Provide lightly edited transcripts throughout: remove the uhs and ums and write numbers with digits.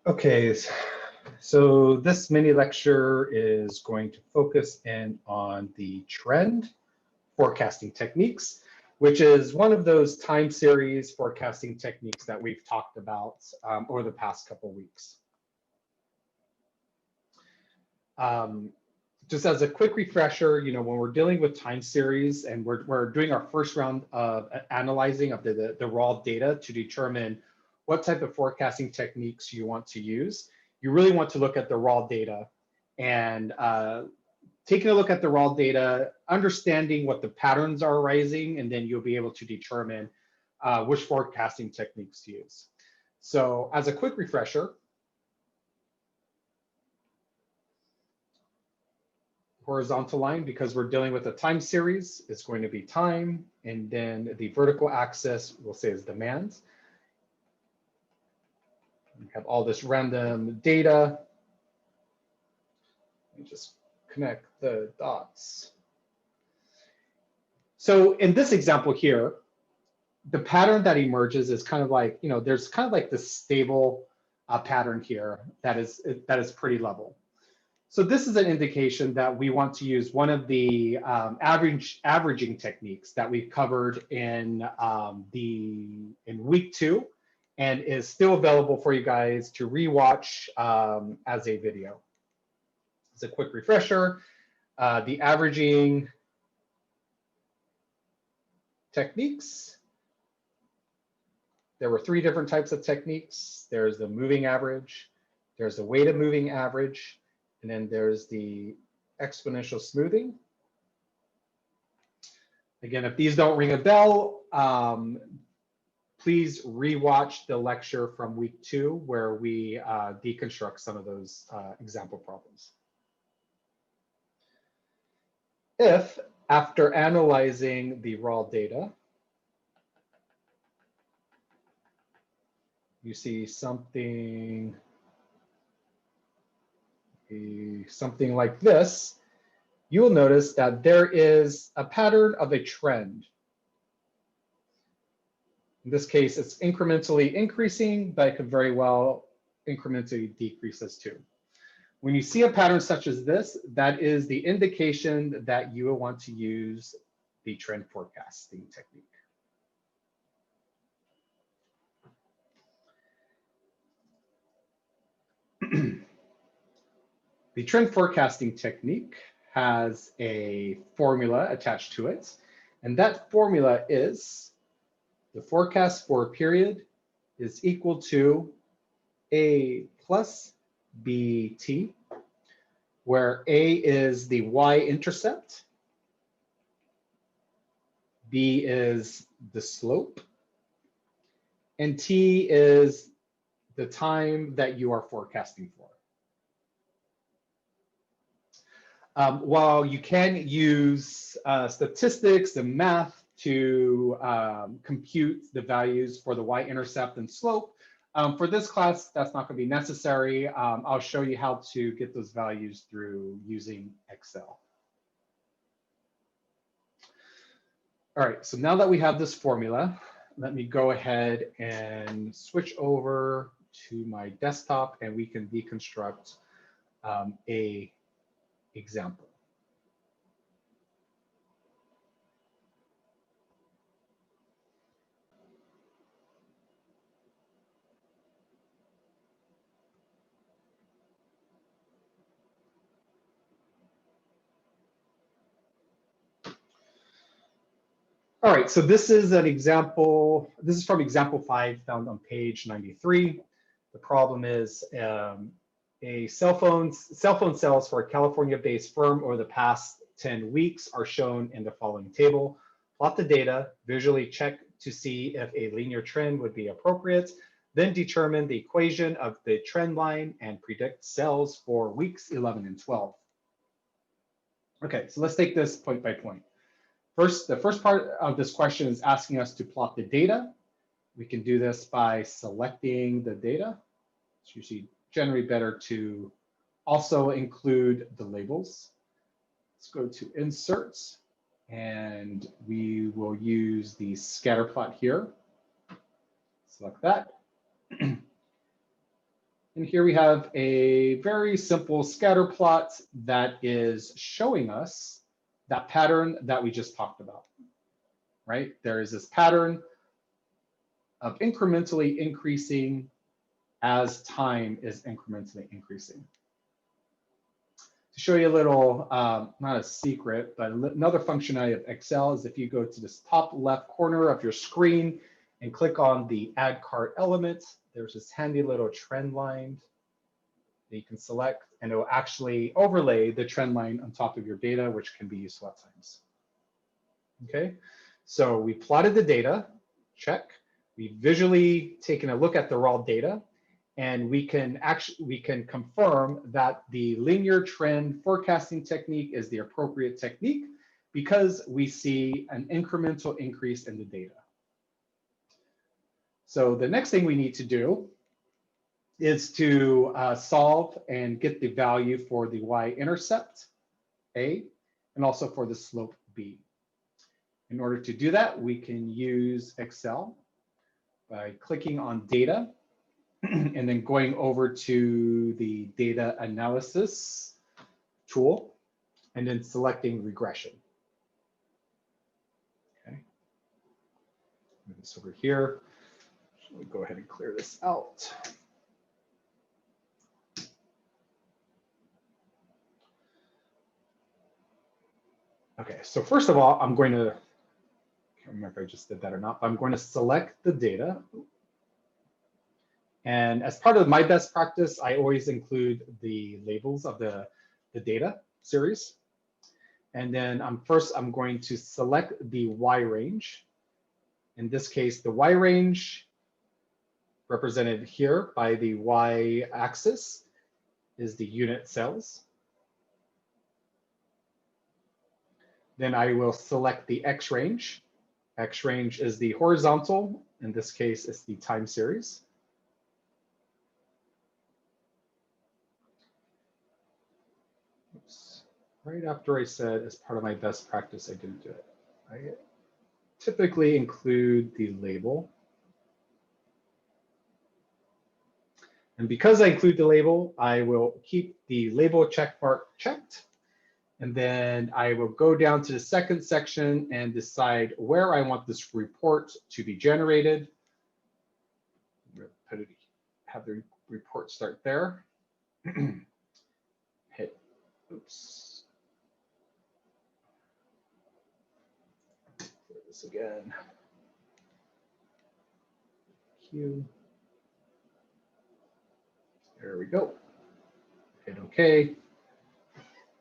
Okay, so this mini lecture is going to focus in on the trend forecasting techniques, which is one of those time series forecasting techniques that we've talked about over the past couple of weeks. Just as a quick refresher, when we're dealing with time series and we're doing our first round of analyzing of the raw data to determine what type of forecasting techniques you want to use, you really want to look at the raw data and taking a look at the raw data, understanding what the patterns are arising, and then you'll be able to determine which forecasting techniques to use. So as a quick refresher, horizontal line, because we're dealing with a time series, is going to be time, and then the vertical axis we'll say is demand. We have all this random data. Let me just connect the dots. So in this example here, the pattern that emerges is kind of like, there's kind of like this stable pattern here that is pretty level. So this is an indication that we want to use one of the averaging techniques that we covered in week 2, and is still available for you guys to rewatch as a video. As a quick refresher, the averaging techniques. There were 3 different types of techniques. There's the moving average, there's the weighted moving average, and then there's the exponential smoothing. Again, if these don't ring a bell, please rewatch the lecture from week 2 where we deconstruct some of those example problems. If, after analyzing the raw data, you see something like this, you will notice that there is a pattern of a trend. In this case, it's incrementally increasing, but it could very well incrementally decrease as too. When you see a pattern such as this, that is the indication that you will want to use the trend forecasting technique. The trend forecasting technique has a formula attached to it, and that formula is the forecast for a period is equal to A plus BT, where A is the y-intercept, B is the slope, and T is the time that you are forecasting for. While you can use statistics and math to compute the values for the y-intercept and slope, for this class, that's not going to be necessary. I'll show you how to get those values through using Excel. All right, so now that we have this formula, let me go ahead and switch over to my desktop and we can deconstruct a example. All right, so this is an example. This is from example 5 found on page 93. The problem is a cell phone sales for a California-based firm over the past 10 weeks are shown in the following table. Plot the data, visually check to see if a linear trend would be appropriate, then determine the equation of the trend line and predict sales for weeks 11 and 12. Okay, so let's take this point by point. First, the first part of this question is asking us to plot the data. We can do this by selecting the data. It's usually generally better to also include the labels. Let's go to Inserts, and we will use the scatter plot here. Select that. And here we have a very simple scatter plot that is showing us that pattern that we just talked about, right? There is this pattern of incrementally increasing as time is incrementally increasing. To show you a little, not a secret, but another functionality of Excel is if you go to this top left corner of your screen and click on the add cart element, there's this handy little trend line that you can select, and it will actually overlay the trend line on top of your data, which can be useful at times. Okay, so we plotted the data, check. We've visually taken a look at the raw data, and we can confirm that the linear trend forecasting technique is the appropriate technique because we see an incremental increase in the data. So the next thing we need to do is to solve and get the value for the y-intercept, A, and also for the slope, B. In order to do that, we can use Excel by clicking on data and then going over to the data analysis tool and then selecting regression. Okay, move this over here. Shall we go ahead and clear this out? Okay, so first of all, I'm going to, I can't remember if I just did that or not, but I'm going to select the data. And as part of my best practice, I always include the labels of the data series. And then first I'm going to select the Y range. In this case, the Y range represented here by the Y axis is the unit cells. Then I will select the X range. X range is the horizontal. In this case, it's the time series. Oops. Right after I said, as part of my best practice, I didn't do it. I typically include the label. And because I include the label, I will keep the label check mark checked. And then I will go down to the second section and decide where I want this report to be generated. Have the report start there. Hit, oops. Clear this again. Q. There we go. Hit OK.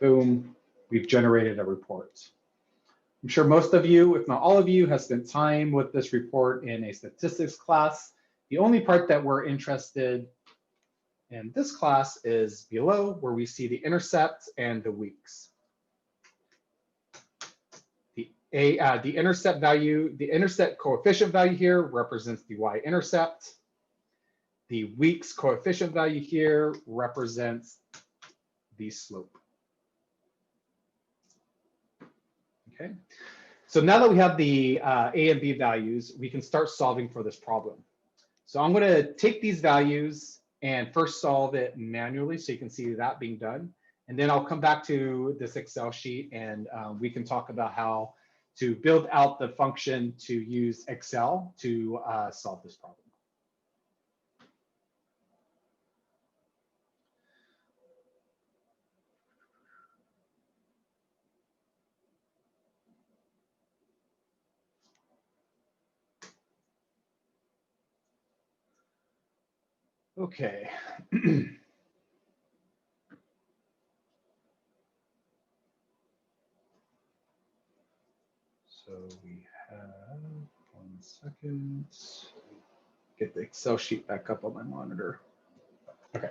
Boom. We've generated a report. I'm sure most of you, if not all of you, have spent time with this report in a statistics class. The only part that we're interested in this class is below, where we see the intercept and the weeks. The intercept value, the intercept coefficient value here represents the y-intercept. The weeks coefficient value here represents the slope. Okay, so now that we have the A and B values, we can start solving for this problem. So I'm going to take these values and first solve it manually so you can see that being done. And then I'll come back to this Excel sheet and we can talk about how to build out the function to use Excel to solve this problem. Okay. So we have 1 second. Get the Excel sheet back up on my monitor. Okay.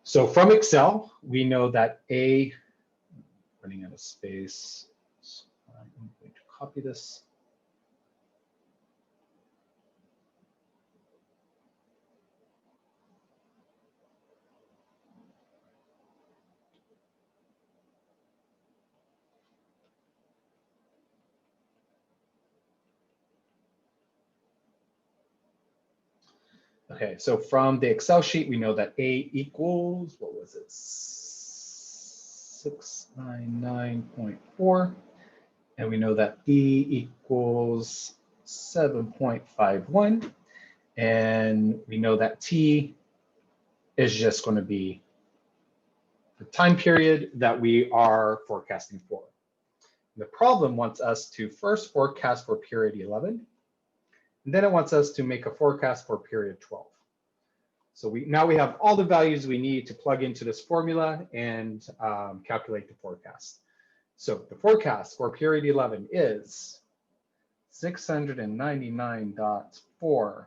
So from Excel, we know that A, running out of space. So I'm going to copy this. Okay, so from the Excel sheet, we know that A equals, what was it? 699.4. And we know that B equals 7.51. And we know that T is just going to be the time period that we are forecasting for. The problem wants us to first forecast for period 11, and then it wants us to make a forecast for period 12. So now we have all the values we need to plug into this formula and calculate the forecast. So the forecast for period 11 is 699.4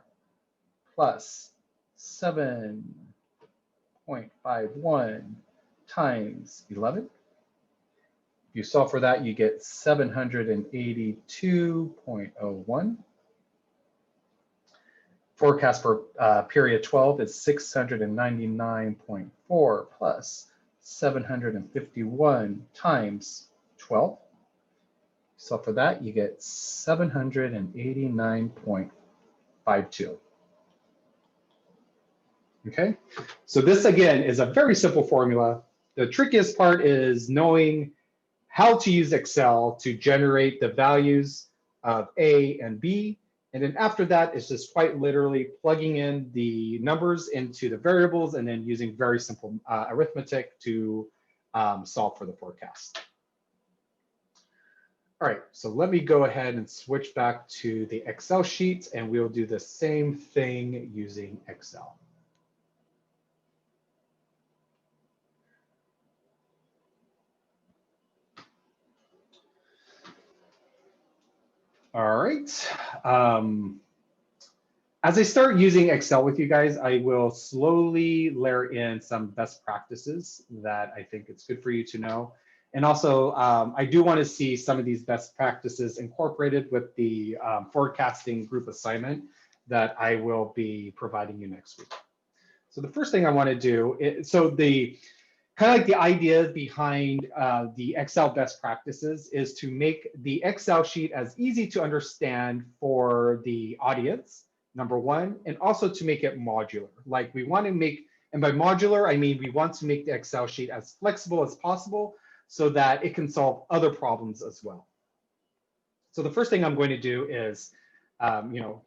plus 7.51 times 11. If you solve for that, you get 782.01. Forecast for period 12 is 699.4 plus 751 times 12. So for that, you get 789.52. Okay, so this again is a very simple formula. The trickiest part is knowing how to use Excel to generate the values of A and B. And then after that, it's just quite literally plugging in the numbers into the variables and then using very simple arithmetic to solve for the forecast. All right, so let me go ahead and switch back to the Excel sheet, and we'll do the same thing using Excel. All right. As I start using Excel with you guys, I will slowly layer in some best practices that I think it's good for you to know. And also, I do want to see some of these best practices incorporated with the forecasting group assignment that I will be providing you next week. So the first thing I want to do is, so the kind of like the idea behind the Excel best practices is to make the Excel sheet as easy to understand for the audience, number one, and also to make it modular. Like we want to make, and by modular, I mean we want to make the Excel sheet as flexible as possible so that it can solve other problems as well. So the first thing I'm going to do is,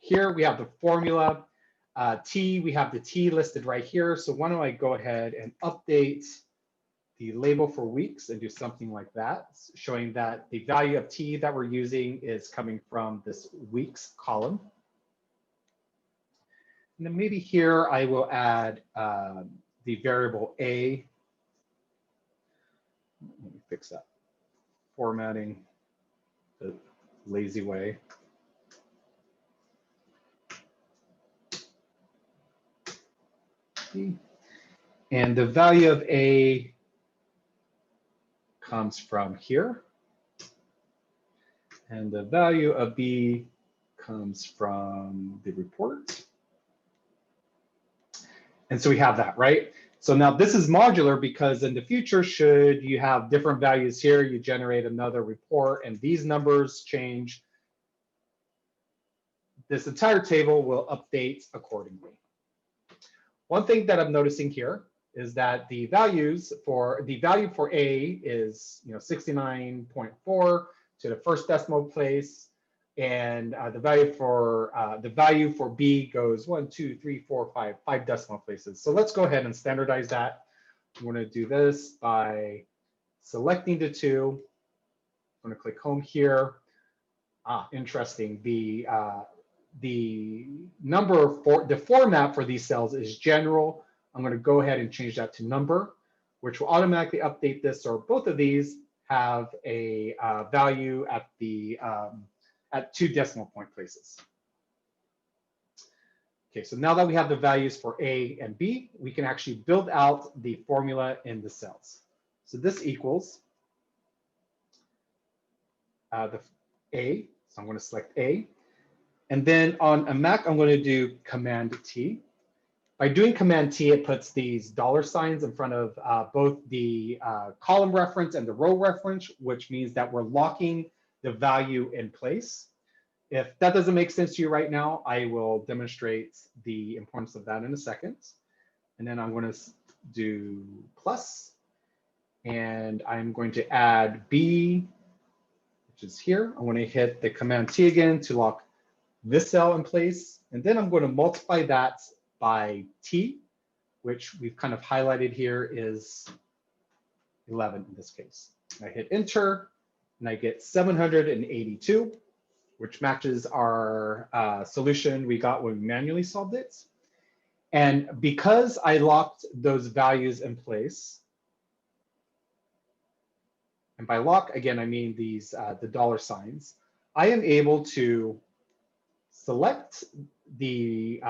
here we have the formula T, we have the T listed right here. So why don't I go ahead and update the label for weeks and do something like that, showing that the value of T that we're using is coming from this weeks column. And then maybe here I will add the variable A. Let me fix that. Formatting the lazy way. And the value of A comes from here. And the value of B comes from the report. And so we have that, right? So now this is modular because in the future, should you have different values here, you generate another report and these numbers change, this entire table will update accordingly. One thing that I'm noticing here is that the value for A is 69.4 to the first decimal place, and the value for B goes 1, 2, 3, 4, 5 decimal places. So let's go ahead and standardize that. I'm going to do this by selecting the two. I'm going to click home here. Interesting. The number for the format for these cells is general. I'm going to go ahead and change that to number, which will automatically update this. So both of these have a value at the at 2 decimal point places. Okay, so now that we have the values for A and B, we can actually build out the formula in the cells. So this equals the A. So I'm going to select A. And then on a Mac, I'm going to do Command T. By doing Command T, it puts these $ in front of both the column reference and the row reference, which means that we're locking the value in place. If that doesn't make sense to you right now, I will demonstrate the importance of that in a second. And then I'm going to do plus, and I'm going to add B, which is here. I'm going to hit the Command T again to lock this cell in place. And then I'm going to multiply that by T, which we've kind of highlighted here is 11 in this case. I hit enter and I get 782, which matches our solution we got when we manually solved it. And because I locked those values in place, and by lock, again, I mean these the dollar signs, I am able to select the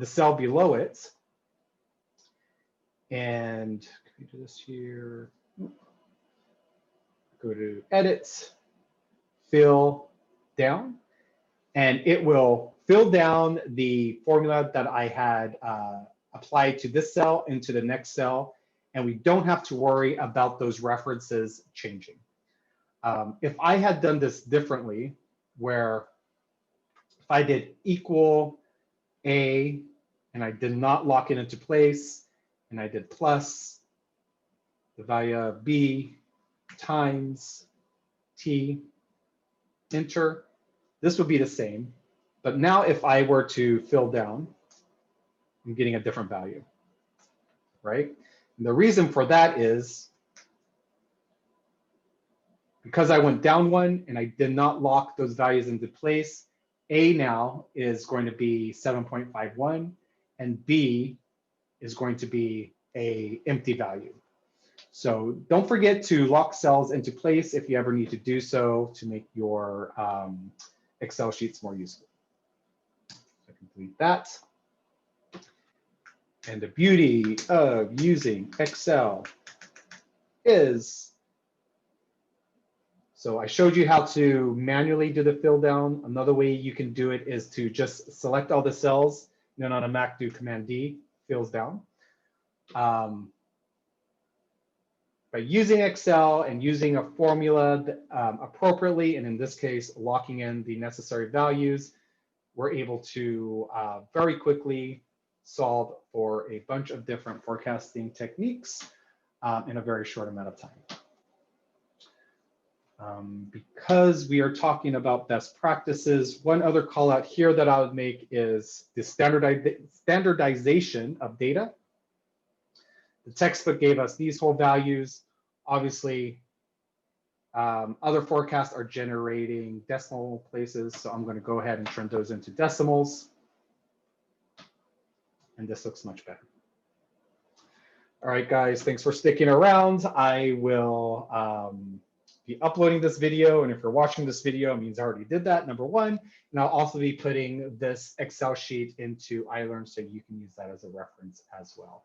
cell below it. And can we do this here? Go to edit, fill down, and it will fill down the formula that I had applied to this cell into the next cell, and we don't have to worry about those references changing. If I had done this differently, where if I did equal A and I did not lock it into place, and I did plus the value of B times T, enter, this would be the same. But now if I were to fill down, I'm getting a different value, right? And the reason for that is because I went down one and I did not lock those values into place, A now is going to be 7.51 and B is going to be an empty value. So don't forget to lock cells into place if you ever need to do so to make your Excel sheets more useful. So complete that. And the beauty of using Excel is, so I showed you how to manually do the fill down. Another way you can do it is to just select all the cells, and then on a Mac do Command D, fills down. By using Excel and using a formula appropriately, and in this case, locking in the necessary values, we're able to very quickly solve for a bunch of different forecasting techniques in a very short amount of time. Because we are talking about best practices, one other call out here that I would make is the standardization of data. The textbook gave us these whole values. Obviously, other forecasts are generating decimal places, so I'm going to go ahead and turn those into decimals. And this looks much better. All right, guys, thanks for sticking around. I will be uploading this video, and if you're watching this video, it means I already did that, number one. And I'll also be putting this Excel sheet into iLearn so you can use that as a reference as well.